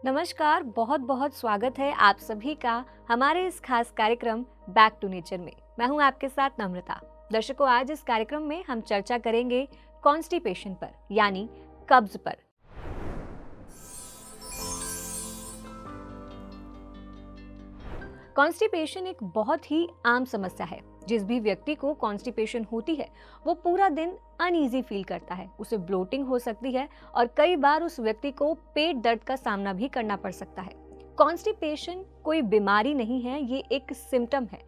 नमस्कार, बहुत बहुत स्वागत है आप सभी का हमारे इस खास कार्यक्रम बैक टू नेचर में। मैं हूं आपके साथ नम्रता। दर्शकों, आज इस कार्यक्रम में हम चर्चा करेंगे कॉन्स्टिपेशन पर, यानी कब्ज पर। कॉन्स्टिपेशन एक बहुत ही आम समस्या है। जिस भी व्यक्ति को कॉन्स्टिपेशन होती है वो पूरा दिन अनईजी फील करता है, उसे ब्लोटिंग हो सकती है और कई बार उस व्यक्ति को पेट दर्द का सामना भी करना पड़ सकता है। कॉन्स्टिपेशन कोई बीमारी नहीं है, ये एक सिम्टम है।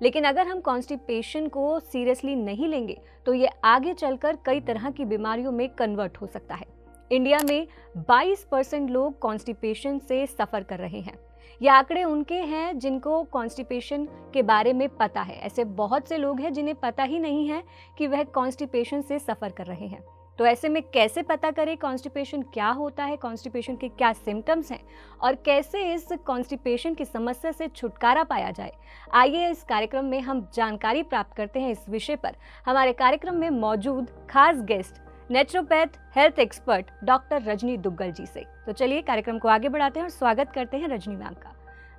लेकिन अगर हम कॉन्स्टिपेशन को सीरियसली नहीं लेंगे तो ये आगे चलकर कई तरह की बीमारियों में कन्वर्ट हो सकता है। इंडिया में 22% लोग कॉन्स्टिपेशन से सफ़र कर रहे हैं। ये आंकड़े उनके हैं जिनको कॉन्स्टिपेशन के बारे में पता है। ऐसे बहुत से लोग हैं जिन्हें पता ही नहीं है कि वह कॉन्स्टिपेशन से सफ़र कर रहे हैं। तो ऐसे में कैसे पता करें कॉन्स्टिपेशन क्या होता है, कॉन्स्टिपेशन के क्या सिम्टम्स हैं और कैसे इस कॉन्स्टिपेशन की समस्या से छुटकारा पाया जाए। आइए इस कार्यक्रम में हम जानकारी प्राप्त करते हैं इस विषय पर हमारे कार्यक्रम में मौजूद खास guest naturopath health expert doctor Rajni Duggal ji से। तो चलिए कार्यक्रम को आगे बढ़ाते हैं और स्वागत करते हैं रजनी मैम का।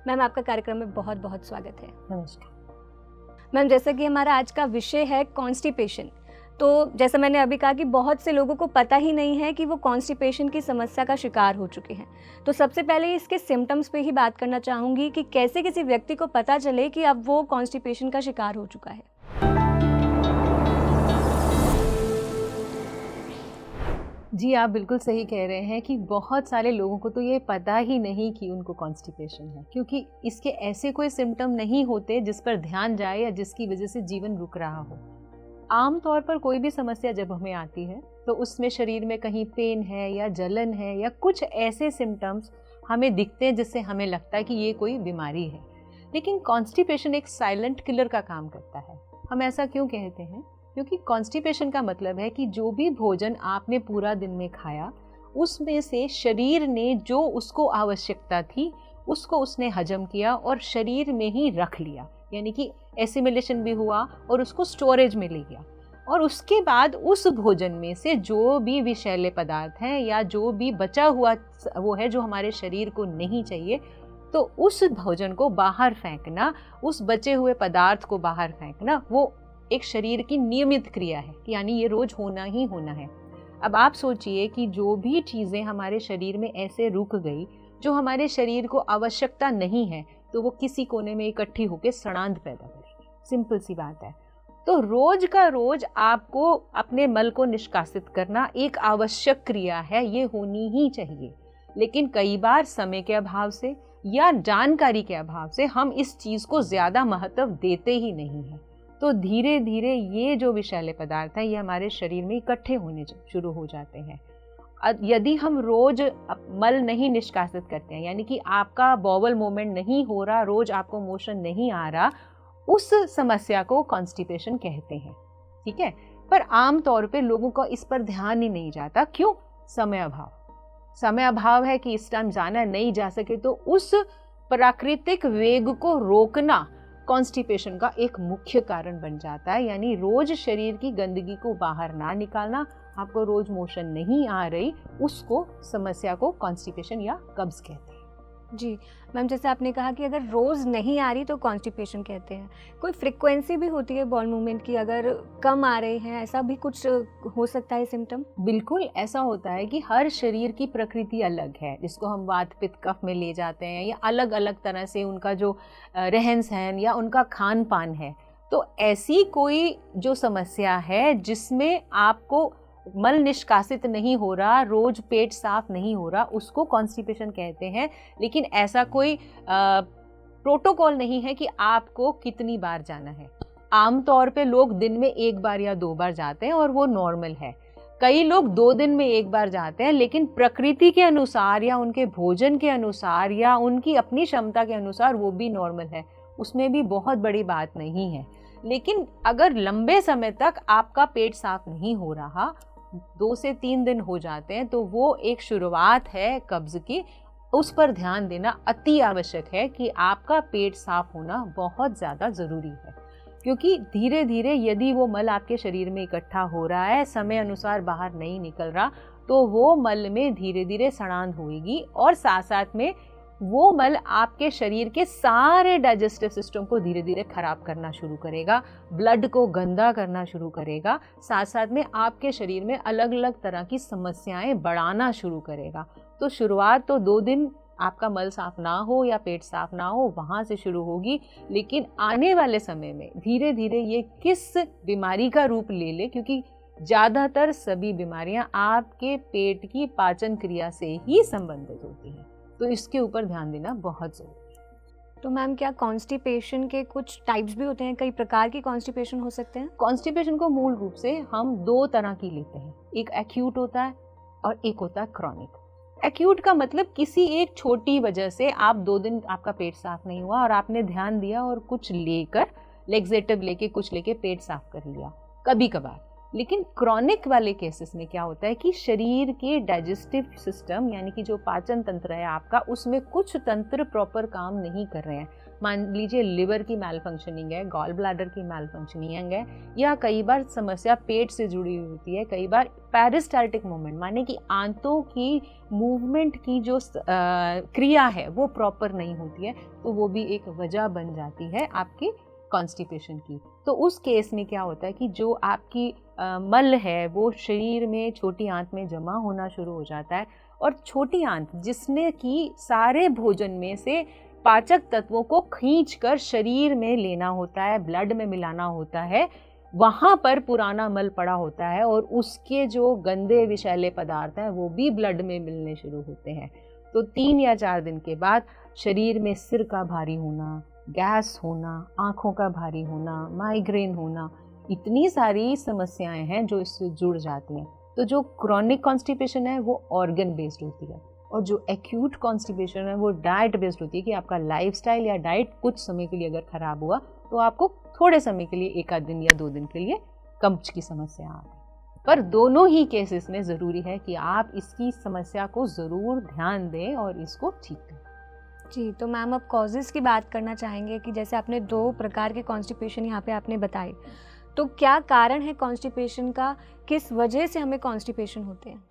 मैम, आपका कार्यक्रम में बहुत बहुत स्वागत है। नमस्कार मैम, जैसा कि हमारा आज का विषय है कॉन्स्टिपेशन, तो जैसा मैंने अभी कहा कि बहुत से लोगों को पता ही नहीं है कि वो कॉन्स्टिपेशन की समस्या का शिकार हो चुके हैं। तो सबसे पहले इसके सिम्टम्स पे ही बात करना चाहूँगी कि कैसे किसी व्यक्ति को पता चले कि अब वो कॉन्स्टिपेशन का शिकार हो चुका है। जी, आप बिल्कुल सही कह रहे हैं कि बहुत सारे लोगों को तो ये पता ही नहीं कि उनको कॉन्स्टिपेशन है, क्योंकि इसके ऐसे कोई सिम्टम नहीं होते जिस पर ध्यान जाए या जिसकी वजह से जीवन रुक रहा हो। आम तौर पर कोई भी समस्या जब हमें आती है तो उसमें शरीर में कहीं पेन है या जलन है या कुछ ऐसे सिम्टम्स हमें दिखते हैं जिससे हमें लगता है कि ये कोई बीमारी है। लेकिन कॉन्स्टिपेशन एक साइलेंट किलर का काम करता है। हम ऐसा क्यों कहते हैं? क्योंकि कॉन्स्टिपेशन का मतलब है कि जो भी भोजन आपने पूरा दिन में खाया उसमें से शरीर ने जो उसको आवश्यकता थी उसको उसने हजम किया और शरीर में ही रख लिया, यानी कि एसिमिलेशन भी हुआ और उसको स्टोरेज में ले गया। और उसके बाद उस भोजन में से जो भी विषैले पदार्थ हैं या जो भी बचा हुआ वो है जो हमारे शरीर को नहीं चाहिए, तो उस भोजन को बाहर फेंकना, उस बचे हुए पदार्थ को बाहर फेंकना, वो एक शरीर की नियमित क्रिया है, यानी ये रोज होना ही होना है। अब आप सोचिए कि जो भी चीज़ें हमारे शरीर में ऐसे रुक गई जो हमारे शरीर को आवश्यकता नहीं है, तो वो किसी कोने में इकट्ठी होकर सड़ांध पैदा करेगी। सिंपल सी बात है। तो रोज का रोज आपको अपने मल को निष्कासित करना एक आवश्यक क्रिया है, ये होनी ही चाहिए। लेकिन कई बार समय के अभाव से या जानकारी के अभाव से हम इस चीज़ को ज़्यादा महत्व देते ही नहीं हैं। तो धीरे धीरे ये जो विषैले पदार्थ हैं ये हमारे शरीर में इकट्ठे होने शुरू हो जाते हैं। यदि हम रोज मल नहीं निष्कासित करते हैं, यानी कि आपका बॉवल मूवमेंट नहीं हो रहा, रोज आपको मोशन नहीं आ रहा, उस समस्या को कॉन्स्टिपेशन कहते हैं। ठीक है, पर आम तौर पे लोगों का इस पर ध्यान ही नहीं जाता। क्यों? समय अभाव है कि इस टाइम जाना नहीं जा सके, तो उस प्राकृतिक वेग को रोकना कॉन्स्टिपेशन का एक मुख्य कारण बन जाता है। यानी रोज शरीर की गंदगी को बाहर ना निकालना, आपको रोज मोशन नहीं आ रही, उसको समस्या को कॉन्स्टिपेशन या कब्ज कहते हैं। जी मैम, जैसे आपने कहा कि अगर रोज़ नहीं आ रही तो कॉन्स्टिपेशन कहते हैं। कोई फ्रिक्वेंसी भी होती है बॉल मूवमेंट की, अगर कम आ रहे हैं ऐसा भी कुछ हो सकता है सिम्टम? बिल्कुल ऐसा होता है कि हर शरीर की प्रकृति अलग है, जिसको हम वात पित्त कफ में ले जाते हैं, या अलग अलग तरह से उनका जो रहन सहन या उनका खान पान है। तो ऐसी कोई जो समस्या है जिसमें आपको मल निष्कासित नहीं हो रहा, रोज पेट साफ नहीं हो रहा, उसको कॉन्स्टिपेशन कहते हैं। लेकिन ऐसा कोई प्रोटोकॉल नहीं है कि आपको कितनी बार जाना है। आमतौर पे लोग दिन में 1 बार या 2 बार जाते हैं और वो नॉर्मल है। कई लोग 2 दिन में 1 बार जाते हैं, लेकिन प्रकृति के अनुसार या उनके भोजन के अनुसार या उनकी अपनी क्षमता के अनुसार वो भी नॉर्मल है, उसमें भी बहुत बड़ी बात नहीं है। लेकिन अगर लंबे समय तक आपका पेट साफ नहीं हो रहा, 2 से 3 दिन हो जाते हैं, तो वो एक शुरुआत है कब्ज की। उस पर ध्यान देना अति आवश्यक है कि आपका पेट साफ होना बहुत ज़्यादा ज़रूरी है। क्योंकि धीरे धीरे यदि वो मल आपके शरीर में इकट्ठा हो रहा है, समय अनुसार बाहर नहीं निकल रहा, तो वो मल में धीरे धीरे सड़ांध होगी और साथ साथ में वो मल आपके शरीर के सारे डाइजेस्टिव सिस्टम को धीरे धीरे खराब करना शुरू करेगा, ब्लड को गंदा करना शुरू करेगा, साथ साथ में आपके शरीर में अलग अलग तरह की समस्याएं बढ़ाना शुरू करेगा। तो शुरुआत तो 2 दिन आपका मल साफ ना हो या पेट साफ ना हो वहाँ से शुरू होगी, लेकिन आने वाले समय में धीरे धीरे ये किस बीमारी का रूप ले ले, क्योंकि ज़्यादातर सभी बीमारियां आपके पेट की पाचन क्रिया से ही संबंधित होती हैं, तो इसके ऊपर ध्यान देना बहुत ज़रूरी है। तो मैम क्या कॉन्स्टिपेशन के कुछ टाइप्स भी होते हैं, कई प्रकार की कॉन्स्टिपेशन हो सकते हैं? कॉन्स्टिपेशन को मूल रूप से हम 2 तरह की लेते हैं, एक एक्यूट होता है और एक होता है क्रॉनिक। एक्यूट का मतलब किसी एक छोटी वजह से आप 2 दिन आपका पेट साफ नहीं हुआ और आपने ध्यान दिया और कुछ लेकर लेक्सेटिव लेके कुछ लेके पेट साफ कर लिया कभी कभार। लेकिन क्रॉनिक वाले केसेस में क्या होता है कि शरीर के डाइजेस्टिव सिस्टम यानी कि जो पाचन तंत्र है आपका, उसमें कुछ तंत्र प्रॉपर काम नहीं कर रहे हैं। मान लीजिए लिवर की मैल फंक्शनिंग है, गॉल ब्लैडर की मैल फंक्शनिंग है, या कई बार समस्या पेट से जुड़ी हुई होती है, कई बार पेरिस्टाल्टिक मूवमेंट माने कि आंतों की मूवमेंट की जो क्रिया है वो प्रॉपर नहीं होती है, तो वो भी एक वजह बन जाती है आपकी कॉन्स्टिपेशन की। तो उस केस में क्या होता है कि जो आपकी मल है वो शरीर में छोटी आंत में जमा होना शुरू हो जाता है, और छोटी आंत जिसने कि सारे भोजन में से पाचक तत्वों को खींचकर शरीर में लेना होता है, ब्लड में मिलाना होता है, वहाँ पर पुराना मल पड़ा होता है और उसके जो गंदे विषैले पदार्थ हैं वो भी ब्लड में मिलने शुरू होते हैं। तो 3 या 4 दिन के बाद शरीर में सिर का भारी होना, गैस होना, आँखों का भारी होना, माइग्रेन होना, इतनी सारी समस्याएं हैं जो इससे जुड़ जाती हैं। तो जो क्रॉनिक कॉन्स्टिपेशन है वो ऑर्गन बेस्ड होती है, और जो एक्यूट कॉन्स्टिपेशन है वो डाइट बेस्ड होती है कि आपका लाइफस्टाइल या डाइट कुछ समय के लिए अगर ख़राब हुआ तो आपको थोड़े समय के लिए 1 आध दिन या 2 दिन के लिए कब्ज की समस्या आ गई। पर दोनों ही केसेस में ज़रूरी है कि आप इसकी समस्या को ज़रूर ध्यान दें और इसको ठीक करें। जी, तो मैम अब कॉजेज़ की बात करना चाहेंगे कि जैसे आपने 2 प्रकार के कॉन्स्टिपेशन यहाँ पे आपने बताए, तो क्या कारण है कॉन्स्टिपेशन का, किस वजह से हमें कॉन्स्टिपेशन होते हैं?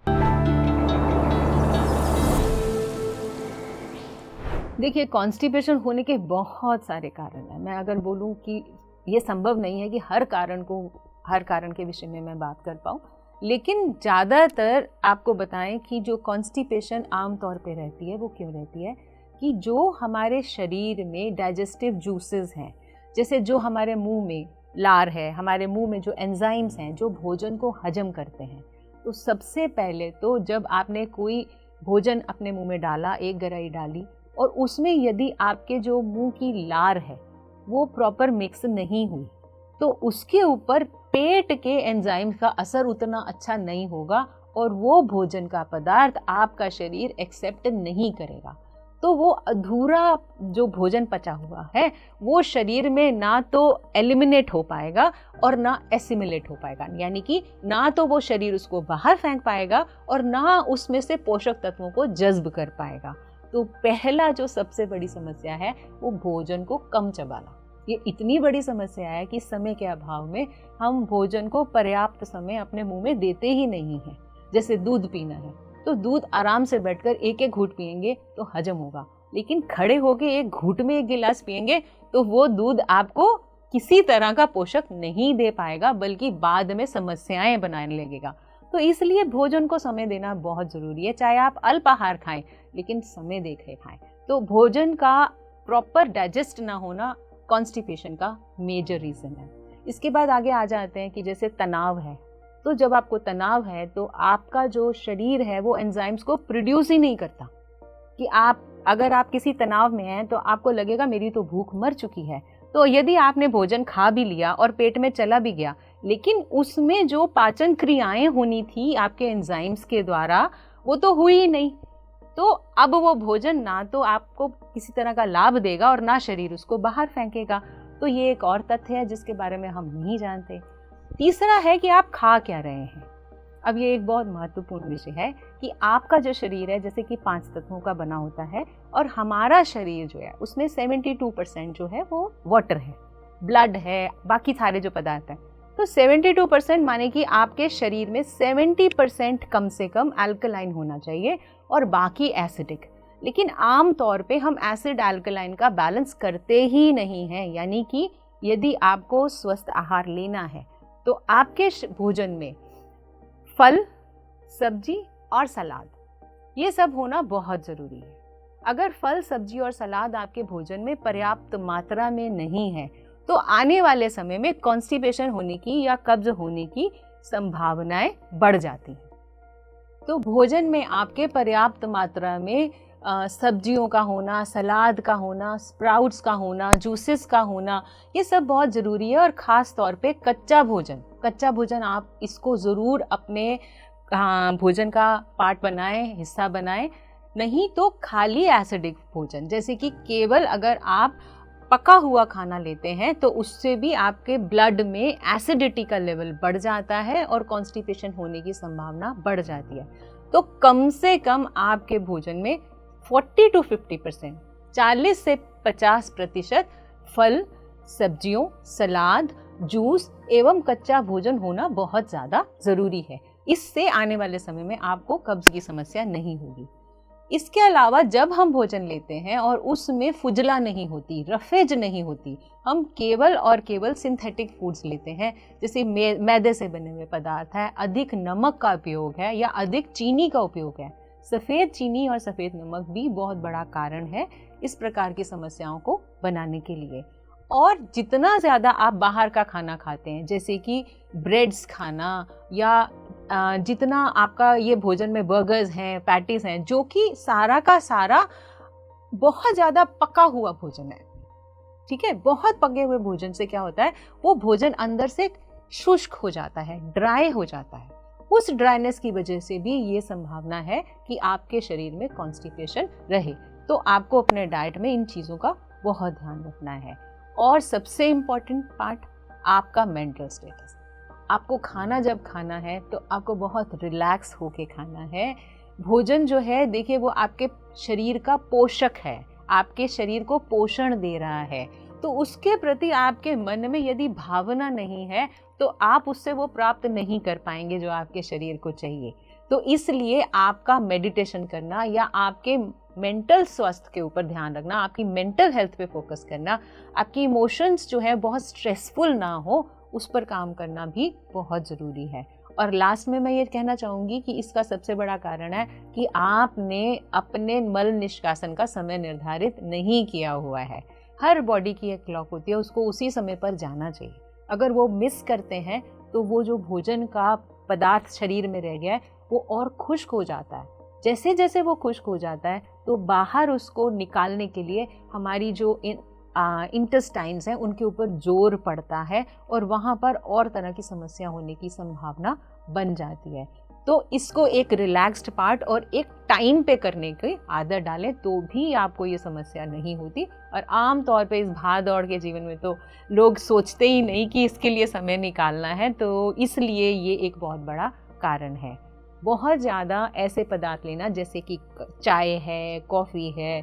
देखिए, कॉन्स्टिपेशन होने के बहुत सारे कारण हैं। मैं अगर बोलूं कि ये संभव नहीं है कि हर कारण के विषय में मैं बात कर पाऊँ, लेकिन ज़्यादातर आपको बताएं कि जो कॉन्स्टिपेशन आम तौर पे रहती है वो क्यों रहती है कि जो हमारे शरीर में डाइजेस्टिव जूसेस हैं, जैसे जो हमारे मुंह में लार है, हमारे मुंह में जो एंजाइम्स हैं जो भोजन को हजम करते हैं, तो सबसे पहले तो जब आपने कोई भोजन अपने मुंह में डाला, एक गराई डाली, और उसमें यदि आपके जो मुंह की लार है वो प्रॉपर मिक्स नहीं हुई, तो उसके ऊपर पेट के एंजाइम्स का असर उतना अच्छा नहीं होगा और वो भोजन का पदार्थ आपका शरीर एक्सेप्ट नहीं करेगा। तो वो अधूरा जो भोजन पचा हुआ है वो शरीर में ना तो एलिमिनेट हो पाएगा और ना एसिमिलेट हो पाएगा, यानी कि ना तो वो शरीर उसको बाहर फेंक पाएगा और ना उसमें से पोषक तत्वों को जज्ब कर पाएगा। तो पहला जो सबसे बड़ी समस्या है वो भोजन को कम चबाना। ये इतनी बड़ी समस्या है कि समय के अभाव में हम भोजन को पर्याप्त समय अपने मुंह में देते ही नहीं हैं। जैसे दूध पीना है तो दूध आराम से बैठकर एक एक घूंट पिएंगे तो हजम होगा, लेकिन खड़े होके एक घूंट में 1 गिलास पिएंगे तो वो दूध आपको किसी तरह का पोषक नहीं दे पाएगा, बल्कि बाद में समस्याएं बनाने लगेगा। तो इसलिए भोजन को समय देना बहुत ज़रूरी है, चाहे आप अल्प आहार खाएं लेकिन समय देकर खाएं। तो भोजन का प्रॉपर डाइजेस्ट ना होना कॉन्स्टिपेशन का मेजर रीज़न है। इसके बाद आगे आ जाते हैं कि जैसे तनाव है, तो जब आपको तनाव है तो आपका जो शरीर है वो एंजाइम्स को प्रोड्यूस ही नहीं करता। कि अगर आप किसी तनाव में हैं तो आपको लगेगा मेरी तो भूख मर चुकी है, तो यदि आपने भोजन खा भी लिया और पेट में चला भी गया, लेकिन उसमें जो पाचन क्रियाएं होनी थी आपके एंजाइम्स के द्वारा वो तो हुई ही नहीं, तो अब वो भोजन ना तो आपको किसी तरह का लाभ देगा और ना शरीर उसको बाहर फेंकेगा। तो ये एक और तथ्य है जिसके बारे में हम नहीं जानते। तीसरा है कि आप खा क्या रहे हैं। अब ये एक बहुत महत्वपूर्ण विषय है कि आपका जो शरीर है जैसे कि 5 तत्वों का बना होता है, और हमारा शरीर जो है उसमें 72% जो है वो वाटर है, ब्लड है, बाकी सारे जो पदार्थ हैं। तो 72% माने कि आपके शरीर में 70% कम से कम अल्कलाइन होना चाहिए और बाकी एसिडिक। लेकिन आम तौर पे हम एसिड अल्कलाइन का बैलेंस करते ही नहीं हैं, यानी कि यदि आपको स्वस्थ आहार लेना है तो आपके भोजन में फल, सब्जी और सलाद ये सब होना बहुत ज़रूरी है। अगर फल, सब्जी और सलाद आपके भोजन में पर्याप्त मात्रा में नहीं है तो आने वाले समय में कॉन्स्टिपेशन होने की या कब्ज होने की संभावनाएं बढ़ जाती हैं। तो भोजन में आपके पर्याप्त मात्रा में सब्जियों का होना, सलाद का होना, स्प्राउट्स का होना, जूसेस का होना, ये सब बहुत ज़रूरी है। और ख़ास तौर पे कच्चा भोजन आप इसको ज़रूर अपने भोजन का पार्ट बनाएं, हिस्सा बनाएं। नहीं तो खाली एसिडिक भोजन, जैसे कि केवल अगर आप पका हुआ खाना लेते हैं तो उससे भी आपके ब्लड में एसिडिटी का लेवल बढ़ जाता है और कॉन्स्टिपेशन होने की संभावना बढ़ जाती है। तो कम से कम आपके भोजन में 40 to 50%, 40 से 50% फल, सब्जियों, सलाद, जूस एवं कच्चा भोजन होना बहुत ज़्यादा ज़रूरी है। इससे आने वाले समय में आपको कब्ज की समस्या नहीं होगी। इसके अलावा जब हम भोजन लेते हैं और उसमें फुजला नहीं होती, रफेज नहीं होती, हम केवल और केवल सिंथेटिक फूड्स लेते हैं, जैसे मैदे से बने हुए पदार्थ है, अधिक नमक का उपयोग है या अधिक चीनी का उपयोग है। सफ़ेद चीनी और सफ़ेद नमक भी बहुत बड़ा कारण है इस प्रकार की समस्याओं को बनाने के लिए। और जितना ज़्यादा आप बाहर का खाना खाते हैं, जैसे कि ब्रेड्स खाना या जितना आपका ये भोजन में बर्गर्स हैं, पैटीज़ हैं, जो कि सारा का सारा बहुत ज़्यादा पका हुआ भोजन है, ठीक है। बहुत पके हुए भोजन से क्या होता है, वो भोजन अंदर से शुष्क हो जाता है, ड्राई हो जाता है। उस ड्राइनेस की वजह से भी ये संभावना है कि आपके शरीर में कॉन्स्टिपेशन रहे। तो आपको अपने डाइट में इन चीज़ों का बहुत ध्यान रखना है। और सबसे इम्पॉर्टेंट पार्ट आपका मेंटल स्टेटस। आपको खाना जब खाना है तो आपको बहुत रिलैक्स होके खाना है। भोजन जो है, देखिए, वो आपके शरीर का पोषक है, आपके शरीर को पोषण दे रहा है। तो उसके प्रति आपके मन में यदि भावना नहीं है तो आप उससे वो प्राप्त नहीं कर पाएंगे जो आपके शरीर को चाहिए। तो इसलिए आपका मेडिटेशन करना या आपके मेंटल स्वास्थ्य के ऊपर ध्यान रखना, आपकी मेंटल हेल्थ पे फोकस करना, आपकी इमोशंस जो है बहुत स्ट्रेसफुल ना हो, उस पर काम करना भी बहुत ज़रूरी है। और लास्ट में मैं ये कहना चाहूँगी कि इसका सबसे बड़ा कारण है कि आपने अपने मल निष्कासन का समय निर्धारित नहीं किया हुआ है। हर बॉडी की एक क्लॉक होती है, उसको उसी समय पर जाना चाहिए। अगर वो मिस करते हैं तो वो जो भोजन का पदार्थ शरीर में रह गया है वो और खुश्क हो जाता है। जैसे जैसे वो खुश्क हो जाता है तो बाहर उसको निकालने के लिए हमारी जो इंटेस्टाइन्स हैं उनके ऊपर जोर पड़ता है और वहाँ पर और तरह की समस्या होने की संभावना बन जाती है। तो इसको एक रिलैक्स्ड पार्ट और एक टाइम पे करने की आदत डालें तो भी आपको ये समस्या नहीं होती। और आम तौर पे इस भाग दौड़ के जीवन में तो लोग सोचते ही नहीं कि इसके लिए समय निकालना है, तो इसलिए ये एक बहुत बड़ा कारण है। बहुत ज़्यादा ऐसे पदार्थ लेना जैसे कि चाय है, कॉफ़ी है,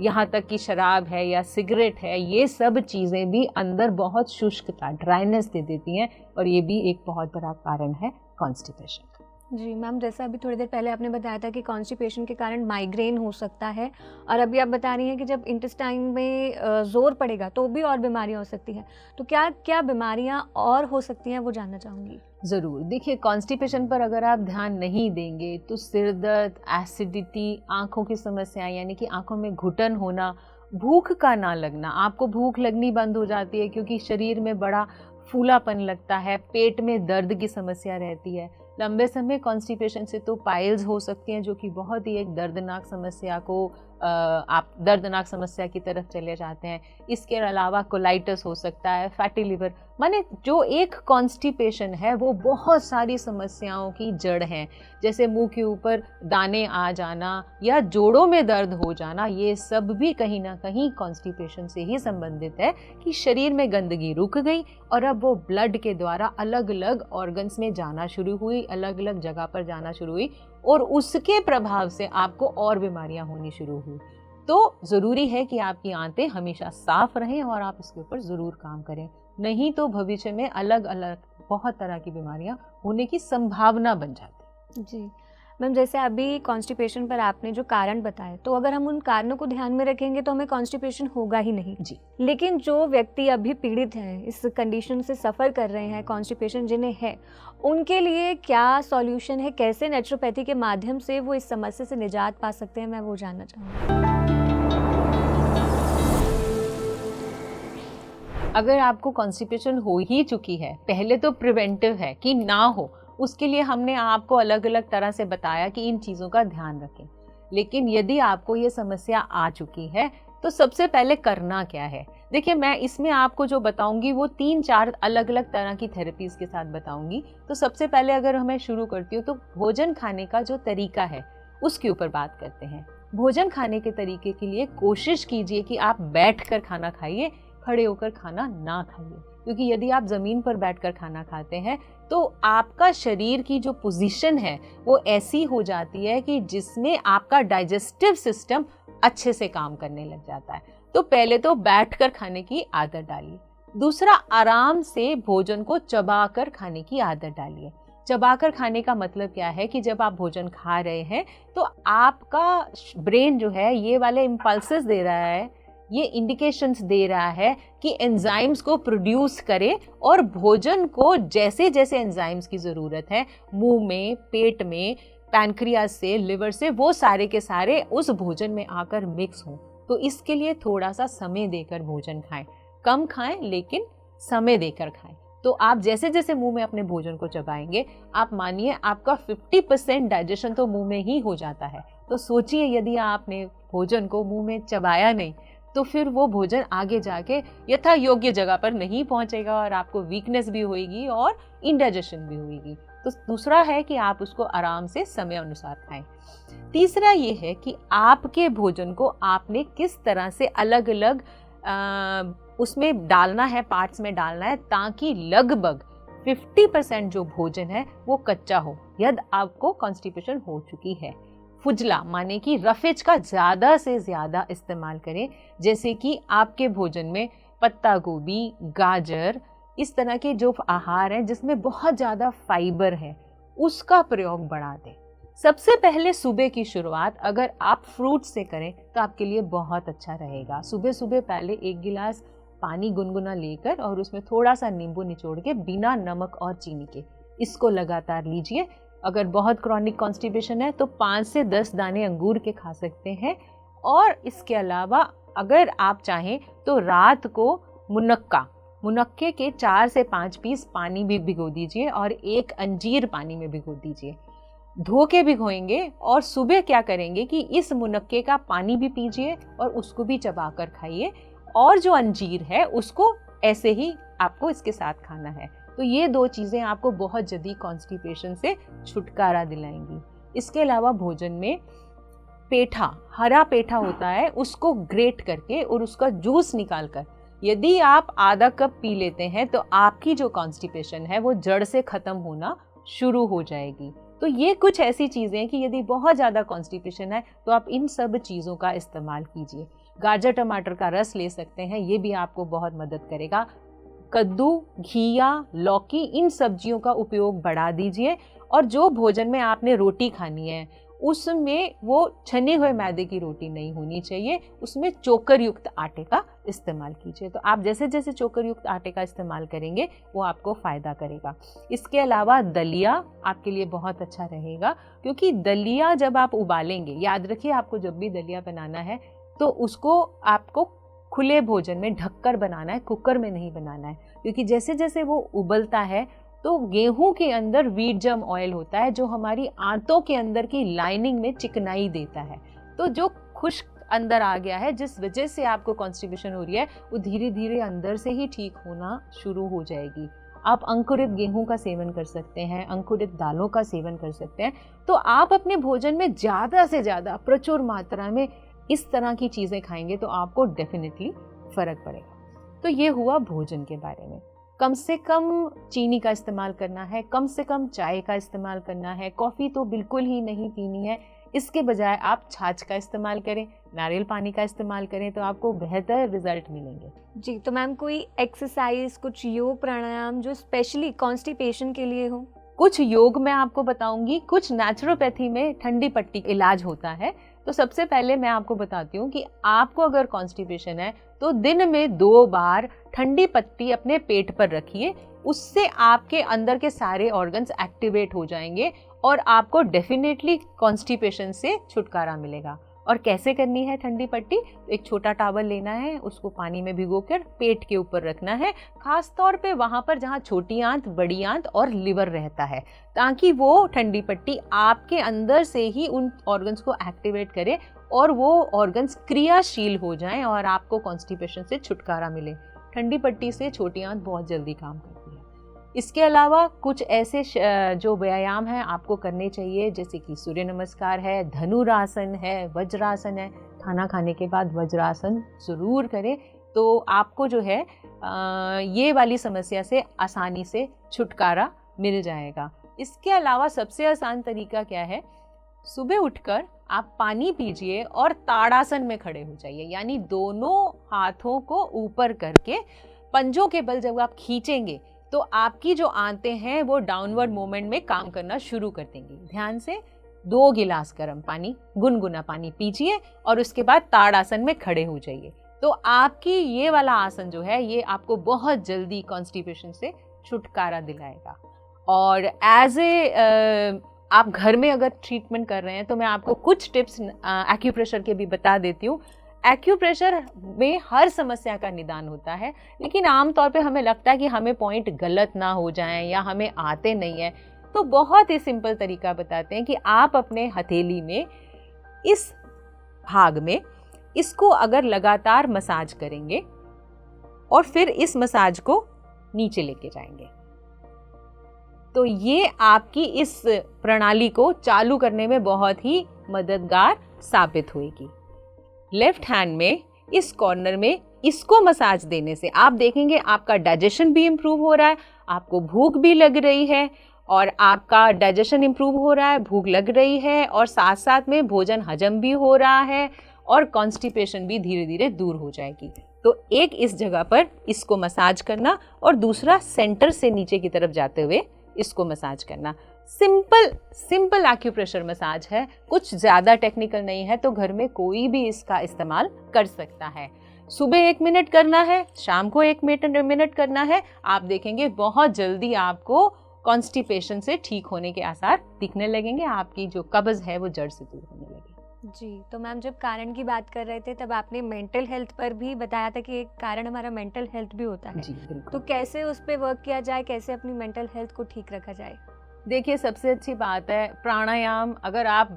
यहाँ तक कि शराब है या सिगरेट है, ये सब चीज़ें भी अंदर बहुत शुष्कता, ड्राइनेस दे देती हैं और ये भी एक बहुत बड़ा कारण है कॉन्स्टिपेशन का। जी मैम, जैसा अभी थोड़ी देर पहले आपने बताया था कि कॉन्स्टिपेशन के कारण माइग्रेन हो सकता है, और अभी आप बता रही हैं कि जब इंटेस्टाइन में ज़ोर पड़ेगा तो भी और बीमारियां हो सकती हैं। तो क्या क्या बीमारियां और हो सकती हैं वो जानना चाहूँगी। ज़रूर। देखिए, कॉन्स्टिपेशन पर अगर आप ध्यान नहीं देंगे तो सिर दर्द, एसिडिटी, आँखों की समस्याएं यानी कि आँखों में घुटन होना, भूख का ना लगना, आपको भूख लगनी बंद हो जाती है क्योंकि शरीर में बड़ा फूलापन लगता है, पेट में दर्द की समस्या रहती है। लंबे समय कॉन्स्टिपेशन से तो पाइल्स हो सकती हैं जो कि बहुत ही एक दर्दनाक समस्या को आप दर्दनाक समस्या की तरफ चले जाते हैं। इसके अलावा कोलाइटिस हो सकता है, फैटी लिवर, माने जो एक कॉन्स्टिपेशन है वो बहुत सारी समस्याओं की जड़ है। जैसे मुंह के ऊपर दाने आ जाना या जोड़ों में दर्द हो जाना, ये सब भी कहीं ना कहीं कॉन्स्टिपेशन से ही संबंधित है कि शरीर में गंदगी रुक गई और अब वो ब्लड के द्वारा अलग अलग ऑर्गन्स में जाना शुरू हुई, अलग अलग जगह पर जाना शुरू हुई और उसके प्रभाव से आपको और बीमारियां होनी शुरू हुई। तो ज़रूरी है कि आपकी आंतें हमेशा साफ रहें और आप इसके ऊपर ज़रूर काम करें। नहीं तो भविष्य में अलग अलग बहुत तरह की बीमारियां होने की संभावना बन जाती है। जी मैम, जैसे अभी कॉन्स्टिपेशन पर आपने जो कारण बताए, तो अगर हम उन कारणों को ध्यान में रखेंगे तो हमें कॉन्स्टिपेशन होगा ही नहीं। जी। लेकिन जो व्यक्ति अभी पीड़ित हैं, इस कंडीशन से सफ़र कर रहे हैं, कॉन्स्टिपेशन जिन्हें है, उनके लिए क्या सॉल्यूशन है? कैसे नेचुरोपैथी के माध्यम से वो इस समस्या से निजात पा सकते हैं, मैं वो जानना चाहूँगी। अगर आपको कॉन्स्टिपेशन हो ही चुकी है, पहले तो प्रिवेंटिव है कि ना हो, उसके लिए हमने आपको अलग अलग तरह से बताया कि इन चीज़ों का ध्यान रखें। लेकिन यदि आपको ये समस्या आ चुकी है तो सबसे पहले करना क्या है? देखिए, मैं इसमें आपको जो बताऊंगी वो 3-4 अलग अलग तरह की थेरेपीज़ के साथ बताऊंगी। तो सबसे पहले अगर मैं शुरू करती हूँ तो भोजन खाने का जो तरीका है उसके ऊपर बात करते हैं। भोजन खाने के तरीके के लिए कोशिश कीजिए कि आप बैठकर खाना खाइए, खड़े होकर खाना ना खाइए, क्योंकि यदि आप ज़मीन पर बैठकर खाना खाते हैं तो आपका शरीर की जो पोजीशन है वो ऐसी हो जाती है कि जिसमें आपका डाइजेस्टिव सिस्टम अच्छे से काम करने लग जाता है। तो पहले तो बैठकर खाने की आदत डालिए। दूसरा, आराम से भोजन को चबाकर खाने की आदत डालिए। चबाकर खाने का मतलब क्या है कि जब आप भोजन खा रहे हैं तो आपका ब्रेन जो है ये वाले इम्पल्सेस दे रहा है, ये इंडिकेशंस दे रहा है कि एंजाइम्स को प्रोड्यूस करे और भोजन को जैसे जैसे एंजाइम्स की ज़रूरत है मुंह में, पेट में, पैनक्रियाज से, लिवर से, वो सारे के सारे उस भोजन में आकर मिक्स हों। तो इसके लिए थोड़ा सा समय देकर भोजन खाएं। कम खाएं लेकिन समय देकर खाएं। तो आप जैसे जैसे मुंह में अपने भोजन को चबाएंगे, आप मानिए आपका 50% डाइजेशन तो मुंह में ही हो जाता है। तो सोचिए, यदि आपने भोजन को मुंह में चबाया नहीं तो फिर वो भोजन आगे जाके यथा योग्य जगह पर नहीं पहुंचेगा और आपको वीकनेस भी होगी और इंडाइजेशन भी होगी। तो दूसरा है कि आप उसको आराम से समय अनुसार खाएं। तीसरा ये है कि आपके भोजन को आपने किस तरह से अलग अलग उसमें डालना है, पार्ट्स में डालना है, ताकि लगभग 50% जो भोजन है वो कच्चा हो। यदि आपको कॉन्स्टिपेशन हो चुकी है, फुजला माने कि रफेज का ज़्यादा से ज़्यादा इस्तेमाल करें। जैसे कि आपके भोजन में पत्ता गोभी, गाजर, इस तरह के जो आहार हैं जिसमें बहुत ज़्यादा फाइबर है, उसका प्रयोग बढ़ा दें। सबसे पहले सुबह की शुरुआत अगर आप फ्रूट से करें तो आपके लिए बहुत अच्छा रहेगा। सुबह सुबह पहले 1 गिलास पानी गुनगुना लेकर और उसमें थोड़ा सा नींबू निचोड़ के बिना नमक और चीनी के इसको लगातार लीजिए। अगर बहुत क्रॉनिक कॉन्स्टिपेशन है तो 5 से 10 दाने अंगूर के खा सकते हैं। और इसके अलावा अगर आप चाहें तो रात को मुनक्के के 4 से 5 पीस पानी भी भिगो दीजिए और 1 अंजीर पानी में भिगो दीजिए। धो के भिगोएंगे और सुबह क्या करेंगे कि इस मुनक्के का पानी भी पीजिए और उसको भी चबाकर खाइए, और जो अंजीर है उसको ऐसे ही आपको इसके साथ खाना है। तो ये 2 चीज़ें आपको बहुत जल्दी कॉन्स्टिपेशन से छुटकारा दिलाएंगी। इसके अलावा भोजन में पेठा, हरा पेठा होता है, उसको ग्रेट करके और उसका जूस निकालकर यदि आप आधा कप पी लेते हैं तो आपकी जो कॉन्स्टिपेशन है वो जड़ से ख़त्म होना शुरू हो जाएगी। तो ये कुछ ऐसी चीज़ें हैं कि यदि बहुत ज़्यादा कॉन्स्टिपेशन है तो आप इन सब चीज़ों का इस्तेमाल कीजिए। गाजर टमाटर का रस ले सकते हैं, ये भी आपको बहुत मदद करेगा। कद्दू, घिया, लौकी, इन सब्जियों का उपयोग बढ़ा दीजिए। और जो भोजन में आपने रोटी खानी है उसमें वो छने हुए मैदे की रोटी नहीं होनी चाहिए, उसमें चोकर युक्त आटे का इस्तेमाल कीजिए। तो आप जैसे जैसे चोकर युक्त आटे का इस्तेमाल करेंगे वो आपको फ़ायदा करेगा। इसके अलावा दलिया आपके लिए बहुत अच्छा रहेगा, क्योंकि दलिया जब आप उबालेंगे, याद रखिए आपको जब भी दलिया बनाना है तो उसको आपको खुले भोजन में ढककर बनाना है, कुकर में नहीं बनाना है। क्योंकि जैसे जैसे वो उबलता है तो गेहूं के अंदर वीट जर्म ऑयल होता है जो हमारी आंतों के अंदर की लाइनिंग में चिकनाई देता है। तो जो खुश्क अंदर आ गया है, जिस वजह से आपको कॉन्स्टिपेशन हो रही है, वो धीरे धीरे अंदर से ही ठीक होना शुरू हो जाएगी। आप अंकुरित गेहूं का सेवन कर सकते हैं, अंकुरित दालों का सेवन कर सकते हैं। तो आप अपने भोजन में ज़्यादा से ज़्यादा प्रचुर मात्रा में इस तरह की चीज़ें खाएंगे तो आपको डेफिनेटली फ़र्क पड़ेगा। तो ये हुआ भोजन के बारे में। कम से कम चीनी का इस्तेमाल करना है, कम से कम चाय का इस्तेमाल करना है, कॉफ़ी तो बिल्कुल ही नहीं पीनी है। इसके बजाय आप छाछ का इस्तेमाल करें, नारियल पानी का इस्तेमाल करें, तो आपको बेहतर रिजल्ट मिलेंगे। जी, तो मैम कोई एक्सरसाइज, कुछ योग प्राणायाम जो स्पेशली कॉन्स्टिपेशन के लिए हो? कुछ योग मैं आपको बताऊंगी, कुछ नेचुरोपैथी में ठंडी पट्टी इलाज होता है। तो सबसे पहले मैं आपको बताती हूँ कि आपको अगर कॉन्स्टिपेशन है तो दिन में 2 बार ठंडी पट्टी अपने पेट पर रखिए, उससे आपके अंदर के सारे ऑर्गन्स एक्टिवेट हो जाएंगे और आपको डेफिनेटली कॉन्स्टिपेशन से छुटकारा मिलेगा। और कैसे करनी है ठंडी पट्टी? एक छोटा टॉवल लेना है, उसको पानी में भिगोकर पेट के ऊपर रखना है, खास तौर पे वहाँ पर जहाँ छोटी आंत, बड़ी आंत और लिवर रहता है, ताकि वो ठंडी पट्टी आपके अंदर से ही उन ऑर्गन्स को एक्टिवेट करे और वो ऑर्गन्स क्रियाशील हो जाएं और आपको कॉन्स्टिपेशन से छुटकारा मिले। ठंडी पट्टी से छोटी आंत बहुत जल्दी काम करती है। इसके अलावा कुछ ऐसे जो व्यायाम हैं आपको करने चाहिए, जैसे कि सूर्य नमस्कार है, धनुरासन है, वज्रासन है। खाना खाने के बाद वज्रासन ज़रूर करें, तो आपको जो है ये वाली समस्या से आसानी से छुटकारा मिल जाएगा। इसके अलावा सबसे आसान तरीका क्या है? सुबह उठकर आप पानी पीजिए और ताड़ासन में खड़े हो जाइए, यानी दोनों हाथों को ऊपर करके पंजों के बल जब आप खींचेंगे तो आपकी जो आंतें हैं वो डाउनवर्ड मूवमेंट में काम करना शुरू कर देंगी। ध्यान से 2 गिलास गर्म पानी, गुनगुना पानी पीजिए और उसके बाद ताड़ासन में खड़े हो जाइए। तो आपकी ये वाला आसन जो है ये आपको बहुत जल्दी कॉन्स्टिपेशन से छुटकारा दिलाएगा। और एज ए आप घर में अगर ट्रीटमेंट कर रहे हैं तो मैं आपको कुछ टिप्स एक्यूप्रेशर के भी बता देती हूँ। एक्यूप्रेशर में हर समस्या का निदान होता है, लेकिन आमतौर पे हमें लगता है कि हमें पॉइंट गलत ना हो जाएं या हमें आते नहीं है, तो बहुत ही सिंपल तरीका बताते हैं कि आप अपने हथेली में इस भाग में इसको अगर लगातार मसाज करेंगे और फिर इस मसाज को नीचे लेके जाएंगे, तो ये आपकी इस प्रणाली को चालू करने में बहुत ही मददगार साबित होगी। लेफ्ट हैंड में इस कॉर्नर में इसको मसाज देने से आप देखेंगे आपका डाइजेशन भी इम्प्रूव हो रहा है, आपको भूख भी लग रही है और आपका डाइजेशन इम्प्रूव हो रहा है, भूख लग रही है और साथ साथ में भोजन हजम भी हो रहा है और कॉन्स्टिपेशन भी धीरे धीरे दूर हो जाएगी। तो एक इस जगह पर इसको मसाज करना और दूसरा सेंटर से नीचे की तरफ जाते हुए इसको मसाज करना। सिंपल एक्यूप्रेशर मसाज है, कुछ ज़्यादा टेक्निकल नहीं है, तो घर में कोई भी इसका इस्तेमाल कर सकता है। सुबह 1 मिनट करना है, शाम को 1 मिनट करना है। आप देखेंगे बहुत जल्दी आपको कॉन्स्टिपेशन से ठीक होने के आसार दिखने लगेंगे, आपकी जो कब्ज़ है वो जड़ से दूर होने लगेगी। जी, तो मैम जब कारण की बात कर रहे थे तब आपने मेंटल हेल्थ पर भी बताया था कि एक कारण हमारा मेंटल हेल्थ भी होता है। जी बिल्कुल। तो कैसे उस पर वर्क किया जाए, कैसे अपनी मेंटल हेल्थ को ठीक रखा जाए? देखिए, सबसे अच्छी बात है प्राणायाम। अगर आप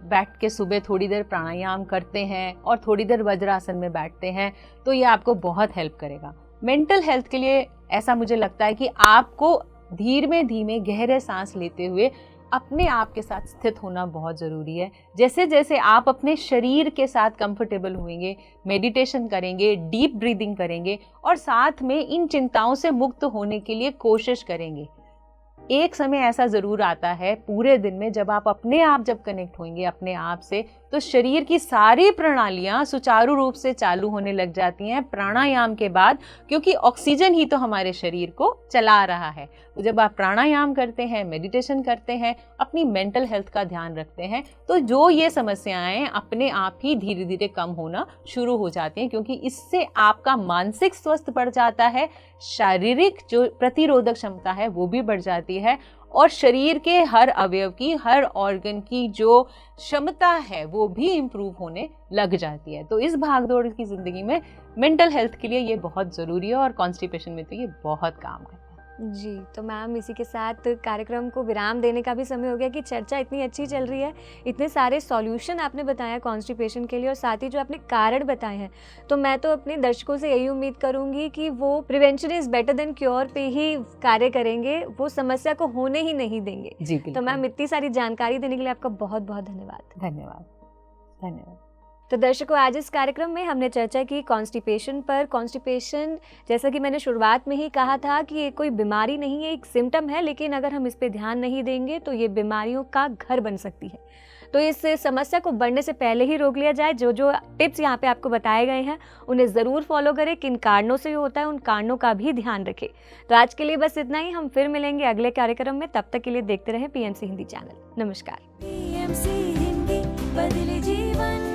बैठ के सुबह थोड़ी देर प्राणायाम करते हैं और थोड़ी देर वज्रासन में बैठते हैं तो ये आपको बहुत हेल्प करेगा। मेंटल हेल्थ के लिए ऐसा मुझे लगता है कि आपको धीमे गहरे सांस लेते हुए अपने आप के साथ स्थित होना बहुत ज़रूरी है। जैसे जैसे आप अपने शरीर के साथ कंफर्टेबल होंगे, मेडिटेशन करेंगे, डीप ब्रीदिंग करेंगे और साथ में इन चिंताओं से मुक्त होने के लिए कोशिश करेंगे, एक समय ऐसा ज़रूर आता है पूरे दिन में जब आप अपने आप जब कनेक्ट होंगे अपने आप से, तो शरीर की सारी प्रणालियाँ सुचारू रूप से चालू होने लग जाती हैं प्राणायाम के बाद, क्योंकि ऑक्सीजन ही तो हमारे शरीर को चला रहा है। तो जब आप प्राणायाम करते हैं, मेडिटेशन करते हैं, अपनी मेंटल हेल्थ का ध्यान रखते हैं, तो जो ये समस्याएं अपने आप ही धीरे धीरे कम होना शुरू हो जाती हैं, क्योंकि इससे आपका मानसिक स्वास्थ्य बढ़ जाता है, शारीरिक जो प्रतिरोधक क्षमता है वो भी बढ़ जाती है और शरीर के हर अवयव की, हर ऑर्गन की जो क्षमता है वो भी इम्प्रूव होने लग जाती है। तो इस भागदौड़ की ज़िंदगी में मेंटल हेल्थ के लिए ये बहुत ज़रूरी है और कॉन्स्टिपेशन में तो ये बहुत काम करता है। जी, तो मैम इसी के साथ कार्यक्रम को विराम देने का भी समय हो गया कि चर्चा इतनी अच्छी चल रही है, इतने सारे सॉल्यूशन आपने बताया कॉन्स्टिपेशन के लिए और साथ ही जो आपने कारण बताए हैं, तो मैं तो अपने दर्शकों से यही उम्मीद करूंगी कि वो prevention is better than cure पे ही कार्य करेंगे, वो समस्या को होने ही नहीं देंगे। जी तो मैम इतनी सारी जानकारी देने के लिए आपका बहुत बहुत धन्यवाद। धन्यवाद। तो दर्शकों, आज इस कार्यक्रम में हमने चर्चा की कॉन्स्टिपेशन पर। कॉन्स्टिपेशन, जैसा कि मैंने शुरुआत में ही कहा था कि ये कोई बीमारी नहीं है, एक सिम्टम है, लेकिन अगर हम इस पे ध्यान नहीं देंगे तो ये बीमारियों का घर बन सकती है। तो इस समस्या को बढ़ने से पहले ही रोक लिया जाए। जो जो टिप्स यहाँ पे आपको बताए गए हैं उन्हें ज़रूर फॉलो करें। किन कारणों से ये होता है उन कारणों का भी ध्यान रखें। तो आज के लिए बस इतना ही। हम फिर मिलेंगे अगले कार्यक्रम में। तब तक के लिए देखते रहें PMC हिंदी चैनल। नमस्कार। PMC हिंदी, बदले जीवन।